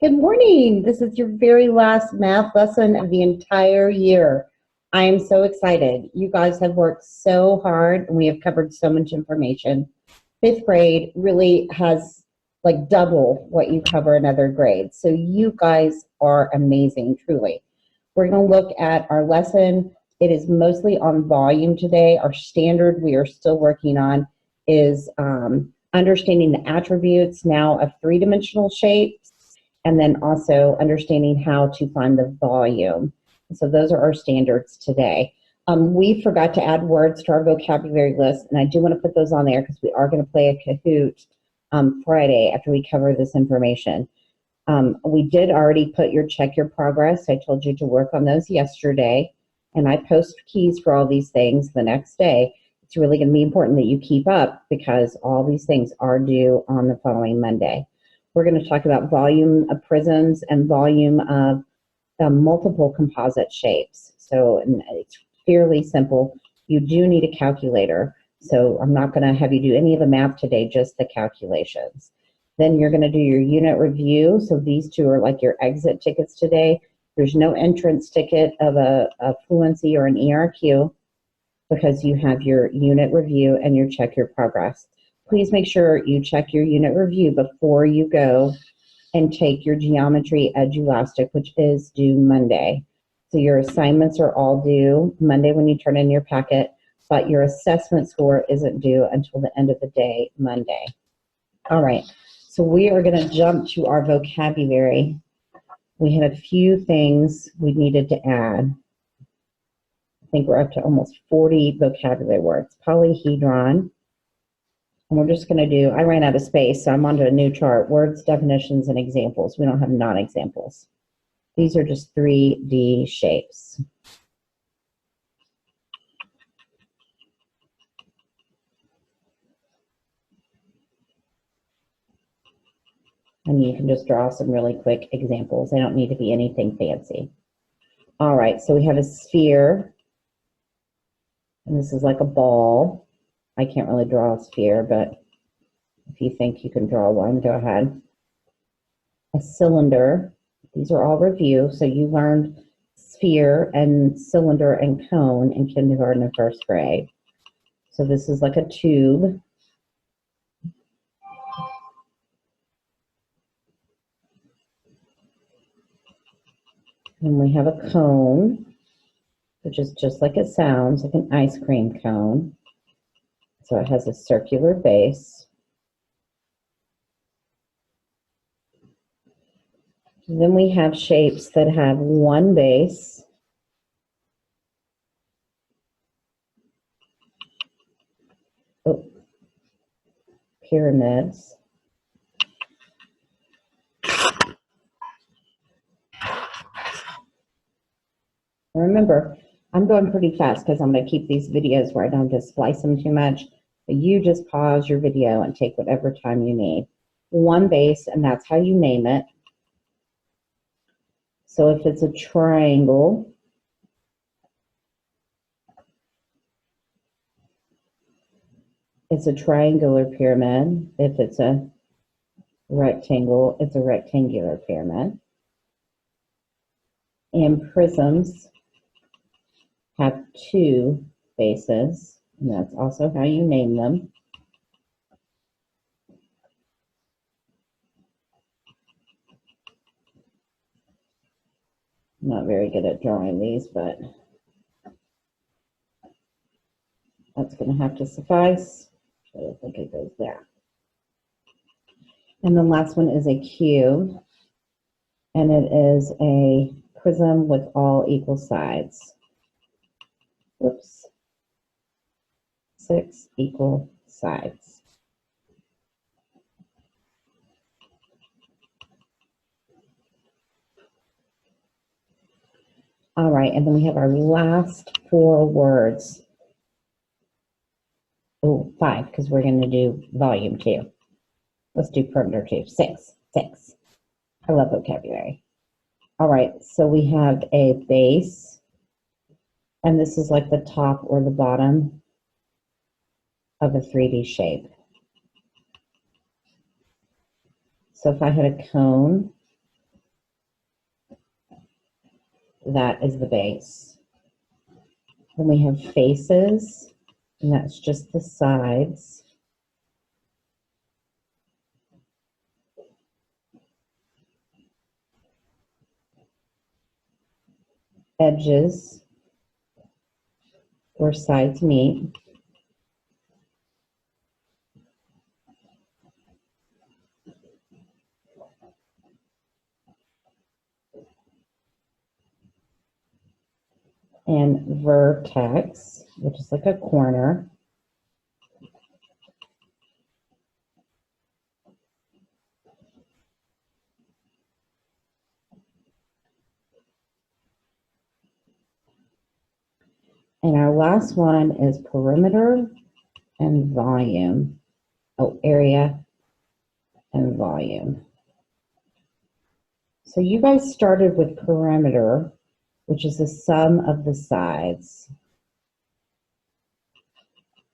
Good morning. This is your very last math lesson of the entire year. I am so excited. You guys have worked so hard and we have covered so much information. Fifth grade really has like double what you cover in other grades. So you guys are amazing, truly. We're going to look at our lesson. It is mostly on volume today. Our standard we are still working on is understanding the attributes now of three-dimensional shapes, and then also understanding how to find the volume. So those are our standards today. We forgot to add words to our vocabulary list, and I do want to put those on there because we are going to play a Kahoot Friday after we cover this information. We did already put your check your progress. I told you to work on those yesterday, and I post keys for all these things the next day. It's really going to be important that you keep up because all these things are due on the following Monday. We're going to talk about volume of prisms and volume of multiple composite shapes. So it's fairly simple. You do need a calculator. So I'm not going to have you do any of the math today, just the calculations. Then you're going to do your unit review. So these two are like your exit tickets today. There's no entrance ticket of a fluency or an ERQ because you have your unit review and your check your progress. Please make sure you check your unit review before you go and take your geometry edulastic, which is due Monday. So your assignments are all due Monday when you turn in your packet, but your assessment score isn't due until the end of the day, Monday. All right, so we are going to jump to our vocabulary. We had a few things we needed to add. I think we're up to almost 40 vocabulary words. Polyhedron. And we're just going to do, I ran out of space, so I'm onto a new chart. Words, definitions, and examples. We don't have non-examples. These are just 3D shapes. And you can just draw some really quick examples. They don't need to be anything fancy. All right, so we have a sphere. And this is like a ball. I can't really draw a sphere, but if you think you can draw one, go ahead. A cylinder. These are all review. So you learned sphere and cylinder and cone in kindergarten and first grade. So this is like a tube. And we have a cone, which is just like it sounds, like an ice cream cone. So it has a circular base. Then we have shapes that have one base. Oh, pyramids. Remember, I'm going pretty fast because I'm going to keep these videos where I don't just splice them too much. But you just pause your video and take whatever time you need. One base, and that's how you name it. So if it's a triangle, it's a triangular pyramid. If it's a rectangle, it's a rectangular pyramid. And prisms have two bases, and that's also how you name them. I'm not very good at drawing these, but that's going to have to suffice. I don't think it goes there. And the last one is a cube, and it is a prism with all equal sides. Whoops. 6 equal sides. All right, and then we have our last 4 words. Oh, 5, because we're going to do volume 2. Let's do perimeter 2. 6. I love vocabulary. All right, so we have a base, and this is like the top or the bottom of a 3D shape. So if I had a cone, that is the base. Then we have faces, and that's just the sides. Edges, where sides meet. And vertex, which is like a corner. And our last one is perimeter and volume. Oh, area and volume. So you guys started with perimeter, which is the sum of the sides.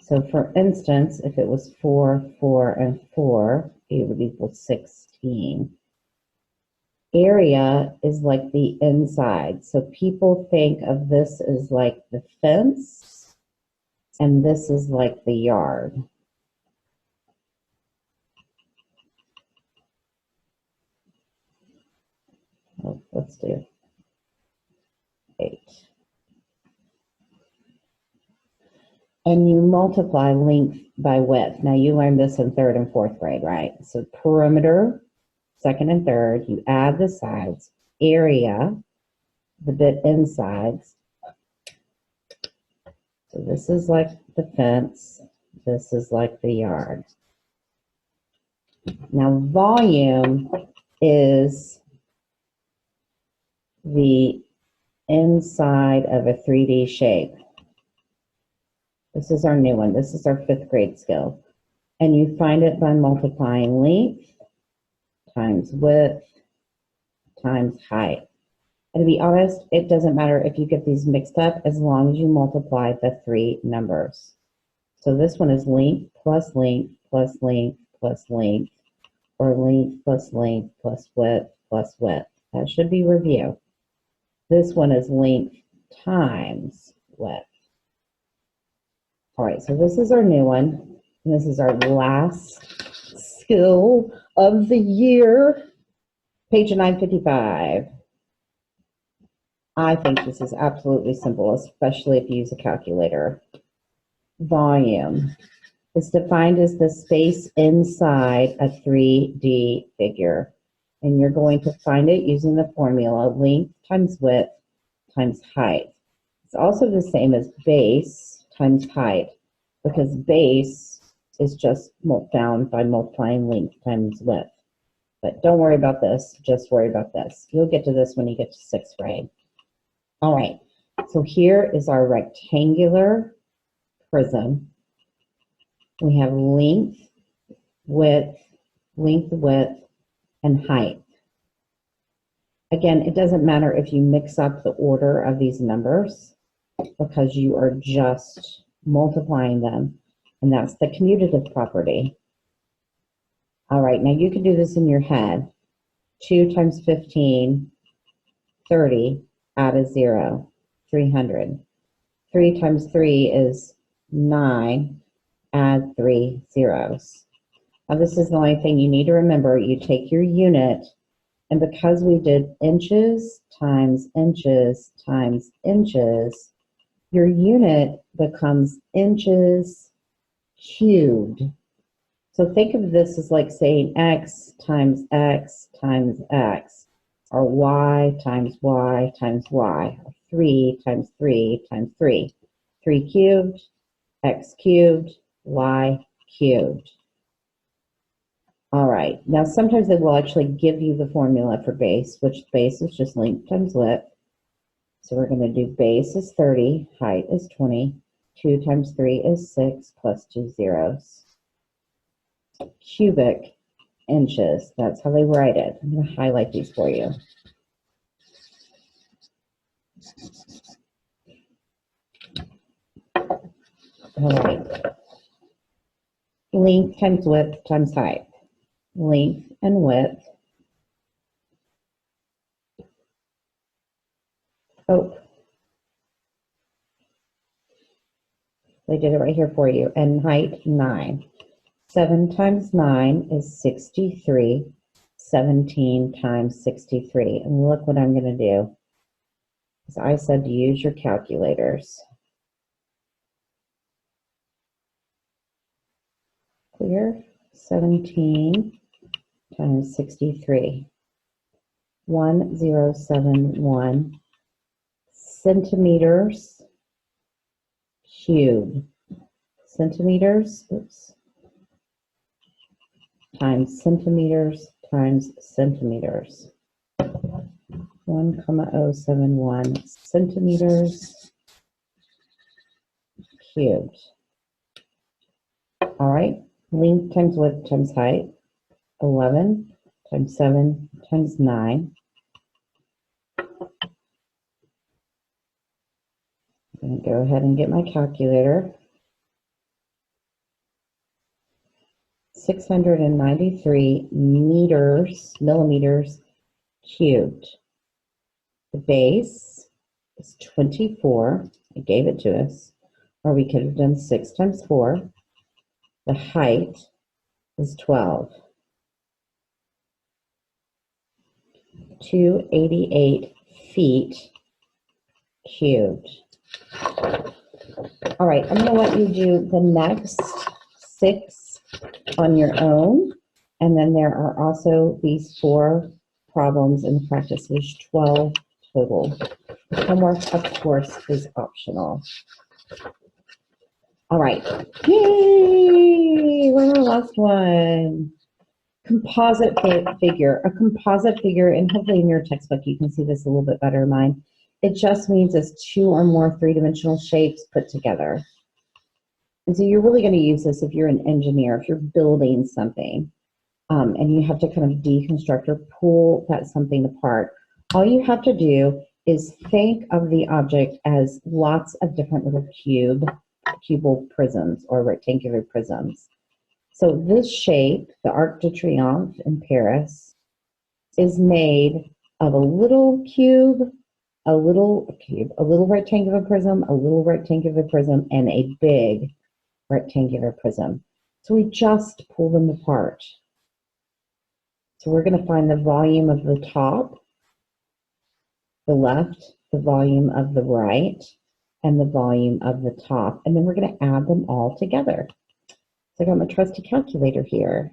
So for instance, if it was 4, 4, and 4, it would equal 16. Area is like the inside. So people think of this as like the fence, and this is like the yard. Oh, let's do 8. And you multiply length by width. Now you learned this in 3rd and 4th grade, right? So perimeter, 2nd and 3rd, you add the sides. Area, the bit insides. So this is like the fence. This is like the yard. Now volume is the inside of a 3D shape. This is our new one. This is our 5th grade skill. And you find it by multiplying length times width times height. And to be honest, it doesn't matter if you get these mixed up as long as you multiply the 3 numbers. So this one is length plus length plus length plus length, or length plus length plus width plus width. That should be review. This one is length times width. All right, so this is our new one, and this is our last skill of the year. Page 955. I think this is absolutely simple, especially if you use a calculator. Volume is defined as the space inside a 3D figure, and you're going to find it using the formula length times width times height. It's also the same as base times height, because base is just found by multiplying length times width. But don't worry about this, just worry about this. You'll get to this when you get to 6th grade. All right, so here is our rectangular prism. We have length, width, and height. Again, it doesn't matter if you mix up the order of these numbers, because you are just multiplying them, and that's the commutative property. All right, now you can do this in your head. 2 times 15, 30, add a 0, 300. 3 times 3 is 9, add 3 zeros. Now this is the only thing you need to remember. You take your unit, and because we did inches times inches times inches, your unit becomes inches cubed. So think of this as like saying x times x times x, or y times y times y, or 3 times 3 times 3. 3 cubed, x cubed, y cubed. All right, now sometimes they will actually give you the formula for base, which base is just length times width. So we're going to do base is 30, height is 20, 2 times 3 is 6, plus 2 zeros. Cubic inches, that's how they write it. I'm going to highlight these for you. All right. Length times width times height. Length and width Oh, they did it right here for you. And height 9. 7 times 9 is 63. 17 times 63. And look what I'm going to do. As I said to use your calculators. Clear. 17 times 63. 1071 centimeters cubed. Centimeters, oops, times centimeters times centimeters. 1,071 centimeters cubed. All right, length times width times height, 11 times 7 times 9. I'm going to go ahead and get my calculator. 693 millimeters cubed. The base is 24. It gave it to us. Or we could have done 6 times 4. The height is 12. 288 feet cubed. All right, I'm going to let you do the next 6 on your own. And then there are also these 4 problems in the practice. There's 12 total. Homework, of course, is optional. All right. Yay! We're on our last one. Composite figure. A composite figure, and hopefully in your textbook you can see this a little bit better in mine. It just means it's 2 or more 3-dimensional shapes put together. And so you're really going to use this if you're an engineer, if you're building something, and you have to kind of deconstruct or pull that something apart. All you have to do is think of the object as lots of different little cubal prisms or rectangular prisms. So this shape, the Arc de Triomphe in Paris, is made of a little cube, a little rectangular prism, a little rectangular prism, and a big rectangular prism. So we just pull them apart. So we're going to find the volume of the top, the left, the volume of the right, and the volume of the top. And then we're going to add them all together. So I got my trusty calculator here.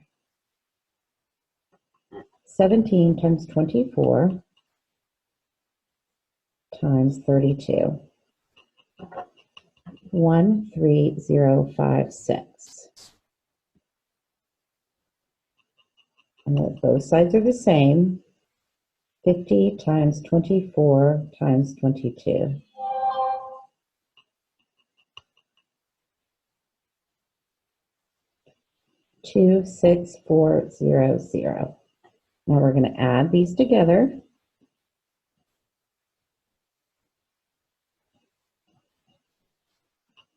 17 times 24 times 32. 13056. And both sides are the same. 50 times 24 times 22. $26400. Now we're going to add these together.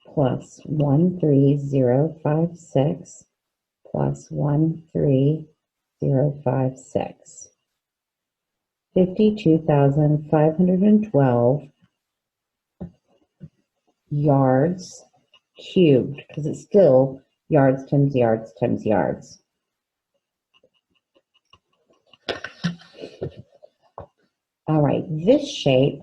Plus 13056 plus 13056. 52,512 yards cubed, because it's still yards times yards times yards. All right, this shape